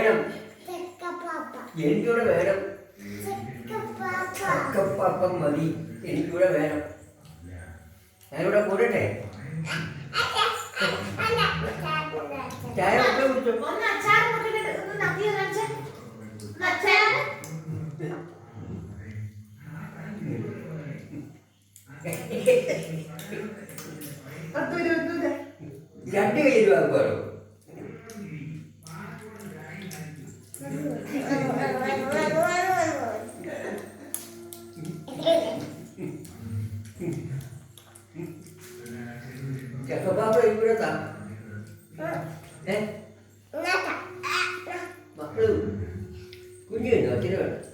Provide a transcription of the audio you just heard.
വേണം. എനിക്കൂടെ വേണം. ചക്കപ്പാപ്പം മതി, എനിക്കൂടെ വേണം. ഞാനിവിടെ കൂടട്ടെ? ചായ ഒക്കെ കുടിച്ചോ? രണ്ട് കൈ വാങ്ങുവാണോ? ചക്കപ്പാപ്പ ഇവിടെ താ. മക്കള് കുഞ്ഞുണ്ടോ? അച്ഛനും വേണ്ട.